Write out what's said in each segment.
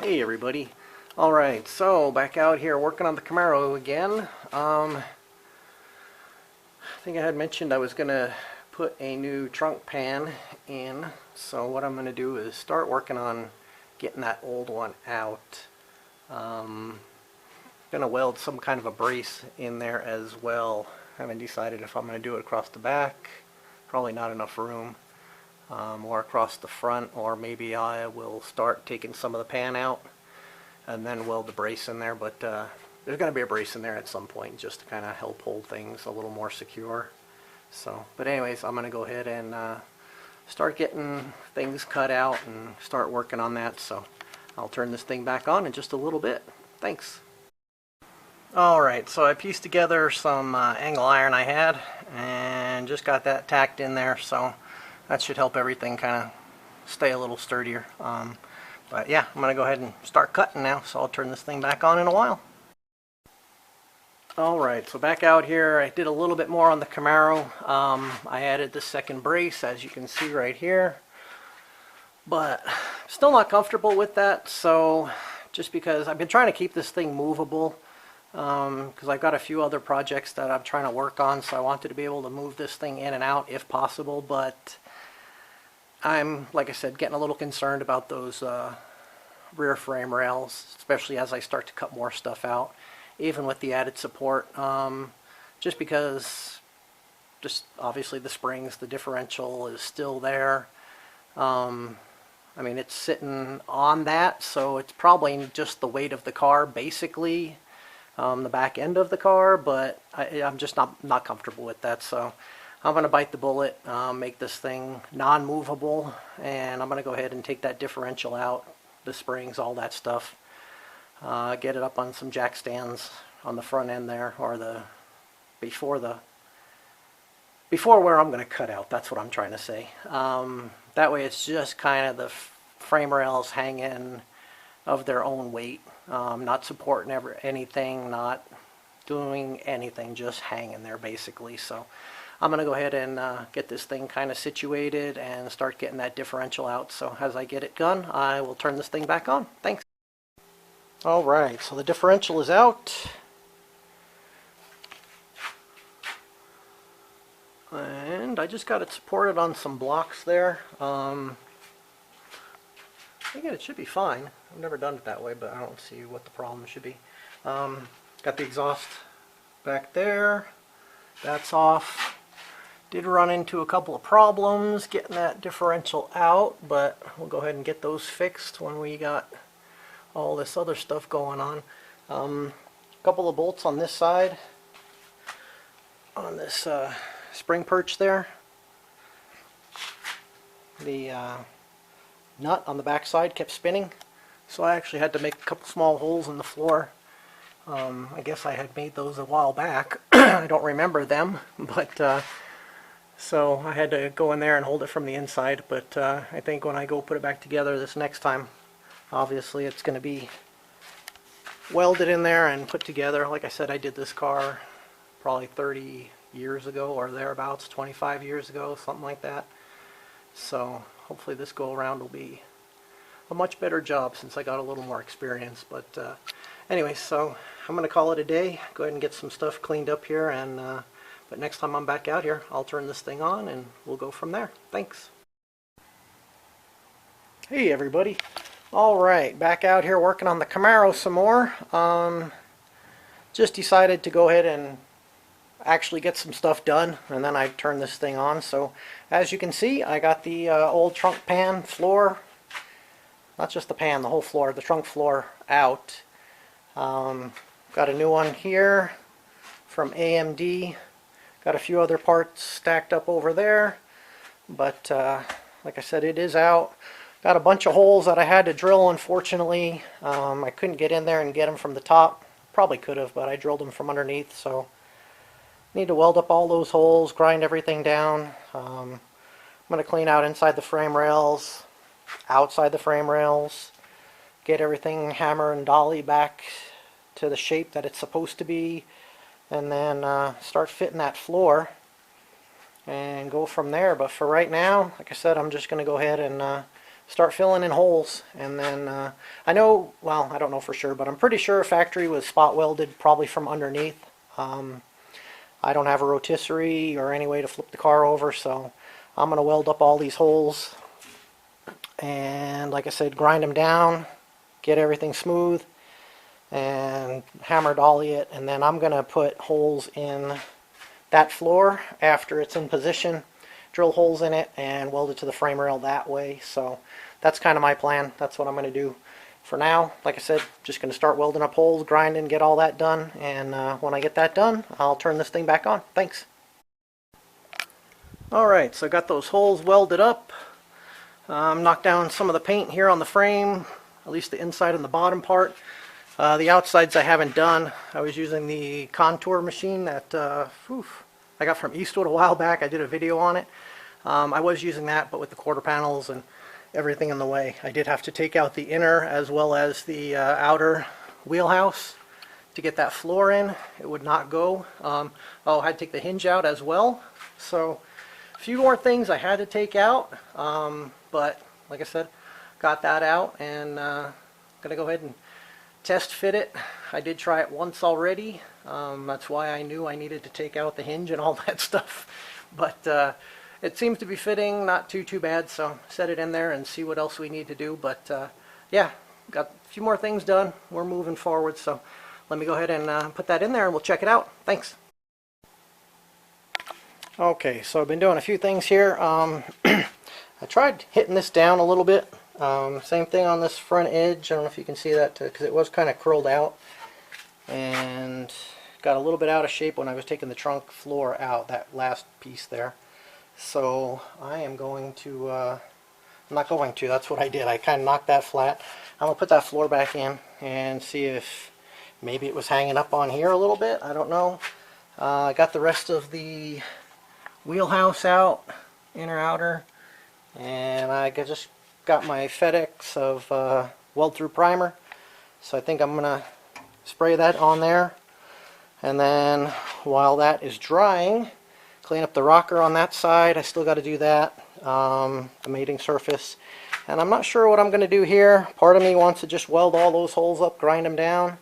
Hey everybody. Alright, so back out here working on the Camaro again. I think I had mentioned I was going to put a new trunk pan in. So what I'm going to do is start working on getting that old one out. Going to weld some kind of a brace in there as well. Haven't decided if I'm going to do it across the back. Probably not enough room. Or across the front, or maybe I will start taking some of the pan out and then weld the brace in there, but there's going to be a brace in there at some point just to kind of help hold things a little more secure. So, but anyways, I'm going to go ahead and start getting things cut out and start working on that. So I'll turn this thing back on in just a little bit. Thanks. Alright, so I pieced together some angle iron I had and just got that tacked in there, so that should help everything kind of stay a little sturdier. But yeah, I'm going to go ahead and start cutting now, so I'll turn this thing back on in a while. Alright, so back out here, I did a little bit more on the Camaro. I added the second brace, as you can see right here. But still not comfortable with that, so just because I've been trying to keep this thing movable, because I've got a few other projects that I'm trying to work on, so I wanted to be able to move this thing in and out if possible, but I'm, like I said, getting a little concerned about those rear frame rails, especially as I start to cut more stuff out, even with the added support, just because just obviously the springs, the differential is still there. I mean, it's sitting on that, so it's probably just the weight of the car, basically, the back end of the car, but I'm just not comfortable with that, so I'm going to bite the bullet, make this thing non-movable, and I'm going to go ahead and take that differential out, the springs, all that stuff, get it up on some jack stands on the front end there, or before where I'm going to cut out, that's what I'm trying to say. That way it's just kind of the frame rails hanging of their own weight, not supporting anything, not doing anything, just hanging there basically. So I'm going to go ahead and get this thing kind of situated and start getting that differential out. So as I get it done, I will turn this thing back on. Thanks. Alright, so the differential is out. And I just got it supported on some blocks there. Again, it should be fine. I've never done it that way, but I don't see what the problem should be. Got the exhaust back there. That's off. Did run into a couple of problems getting that differential out, but we'll go ahead and get those fixed when we got all this other stuff going on. A couple of bolts on this side, on this spring perch there. The nut on the back side kept spinning, so I actually had to make a couple small holes in the floor. I guess I had made those a while back. I don't remember them, but so I had to go in there and hold it from the inside, but I think when I go put it back together this next time, obviously it's going to be welded in there and put together. Like I said, I did this car probably 30 years ago or thereabouts, 25 years ago, something like that. So hopefully this go around will be a much better job since I got a little more experience. But anyway, so I'm going to call it a day. Go ahead and get some stuff cleaned up here, and but next time I'm back out here, I'll turn this thing on and we'll go from there. Thanks. Hey everybody. Alright, back out here working on the Camaro some more. Just decided to go ahead and actually get some stuff done, and then I turn this thing on. So as you can see, I got the old trunk pan floor, not just the pan, the whole floor, the trunk floor out. Got a new one here from AMD. Got a few other parts stacked up over there, but like I said, it is out. Got a bunch of holes that I had to drill, unfortunately. I couldn't get in there and get them from the top. Probably could have, but I drilled them from underneath, so need to weld up all those holes, grind everything down. I'm going to clean out inside the frame rails, outside the frame rails, get everything hammer and dolly back to the shape that it's supposed to be, and then start fitting that floor and go from there. But for right now, like I said, I'm just going to go ahead and start filling in holes. And then I know, well, I don't know for sure, but I'm pretty sure a factory was spot welded probably from underneath. I don't have a rotisserie or any way to flip the car over, so I'm going to weld up all these holes and, like I said, grind them down, get everything smooth, and hammer dolly it. And then I'm going to put holes in that floor after it's in position, drill holes in it, and weld it to the frame rail that way. So that's kind of my plan. That's what I'm going to do for now. Like I said, just going to start welding up holes, grinding, get all that done, and when I get that done, I'll turn this thing back on. Thanks. Alright, so I got those holes welded up. Knocked down some of the paint here on the frame, at least the inside and the bottom part. The outsides I haven't done. I was using the contour machine that I got from Eastwood a while back. I did a video on it. I was using that, but with the quarter panels and everything in the way. I did have to take out the inner as well as the outer wheelhouse to get that floor in. It would not go. I had to take the hinge out as well. So a few more things I had to take out, but like I said, got that out, and gonna go ahead and test fit it. I did try it once already. That's why I knew I needed to take out the hinge and all that stuff. But it seems to be fitting, not too bad, so set it in there and see what else we need to do. But yeah, got a few more things done. We're moving forward, so let me go ahead and put that in there and we'll check it out. Thanks. Okay, so I've been doing a few things here. I tried hitting this down a little bit. Same thing on this front edge. I don't know if you can see that because it was kind of curled out and got a little bit out of shape when I was taking the trunk floor out, that last piece there. So I am going to, I'm not going to, that's what I did. I kind of knocked that flat. I'm going to put that floor back in and see if maybe it was hanging up on here a little bit. I don't know. I got the rest of the wheelhouse out, inner outer, and I just got my FedEx of weld through primer. So I think I'm going to spray that on there. And then while that is drying, clean up the rocker on that side. I still got to do that, the mating surface. And I'm not sure what I'm going to do here. Part of me wants to just weld all those holes up, grind them down,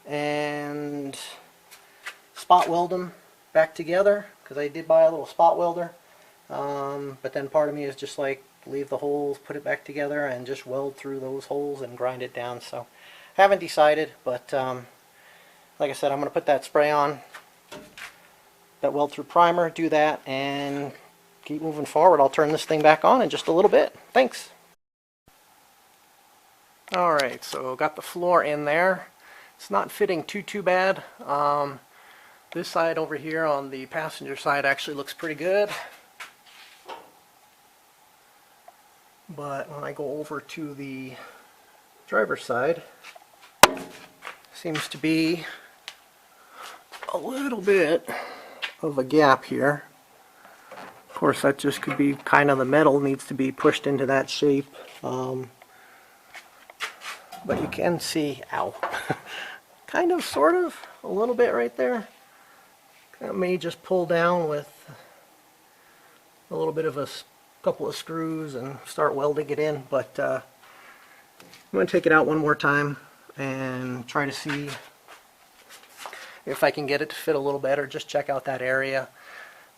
and spot weld them back together, because I did buy a little spot welder. But then part of me is just like, leave the holes, put it back together, and just weld through those holes and grind it down. So haven't decided, but like I said, I'm going to put that spray on, that weld through primer, do that, and keep moving forward. I'll turn this thing back on in just a little bit. Thanks. Alright, so got the floor in there. It's not fitting too bad. This side over here on the passenger side actually looks pretty good. But when I go over to the driver's side, seems to be a little bit of a gap here. Of course, that just could be kind of the metal needs to be pushed into that shape. But you can see, ow, kind of, sort of, a little bit right there. That may just pull down with a little bit of a couple of screws and start welding it in. But I'm going to take it out one more time and try to see if I can get it to fit a little better. Just check out that area.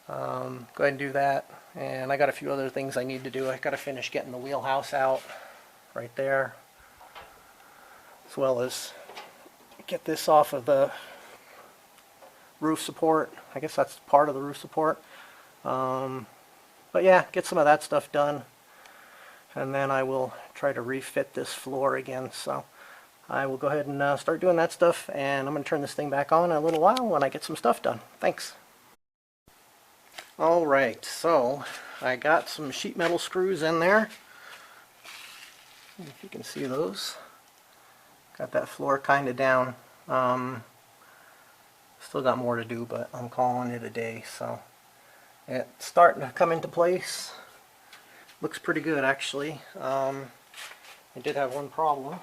Go ahead and do that. And I got a few other things I need to do. I got to finish getting the wheelhouse out right there, as well as get this off of the roof support. I guess that's part of the roof support. But yeah, get some of that stuff done, and then I will try to refit this floor again. So I will go ahead and start doing that stuff, and I'm going to turn this thing back on in a little while when I get some stuff done. Thanks. Alright, so I got some sheet metal screws in there. If you can see those. Got that floor kind of down. Still got more to do, but I'm calling it a day. So it's starting to come into place. Looks pretty good, actually. I did have one problem.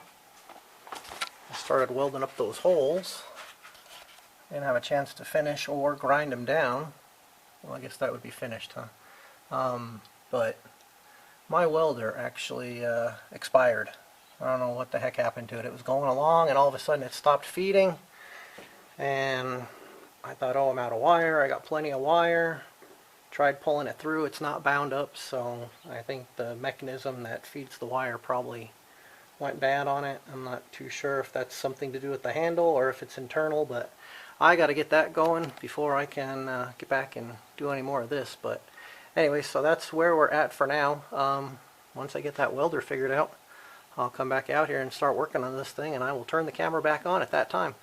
I started welding up those holes. Didn't have a chance to finish or grind them down. Well, I guess that would be finished, huh? But my welder actually expired. I don't know what the heck happened to it. It was going along and all of a sudden it stopped feeding, and I thought, oh, I'm out of wire. I got plenty of wire. Tried pulling it through. It's not bound up, so I think the mechanism that feeds the wire probably went bad on it. I'm not too sure if that's something to do with the handle or if it's internal, but I got to get that going before I can get back and do any more of this. But anyway, so that's where we're at for now. Once I get that welder figured out, I'll come back out here and start working on this thing, and I will turn the camera back on at that time.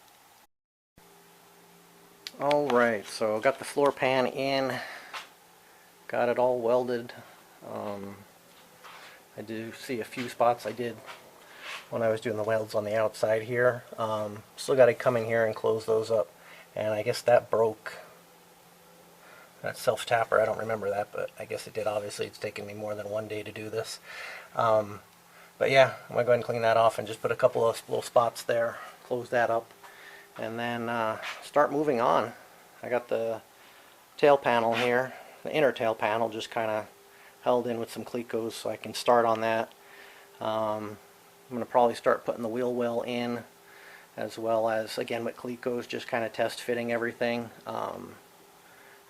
Alright, so got the floor pan in, got it all welded. I do see a few spots I did when I was doing the welds on the outside here. Still got to come in here and close those up, and I guess that broke. That self-tapper, I don't remember that, but I guess it did. Obviously it's taken me more than one day to do this. But yeah, I'm going to go ahead and clean that off and just put a couple of little spots there, close that up, and then start moving on. I got the tail panel here, the inner tail panel, just kind of held in with some clecos, so I can start on that. I'm going to probably start putting the wheel well in, as well as, again, with clecos, just kind of test fitting everything,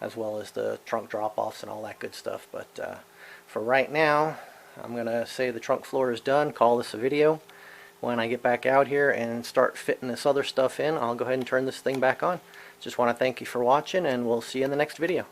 as well as the trunk drop-offs and all that good stuff. But for right now, I'm going to say the trunk floor is done, call this a video. When I get back out here and start fitting this other stuff in, I'll go ahead and turn this thing back on. Just want to thank you for watching, and we'll see you in the next video.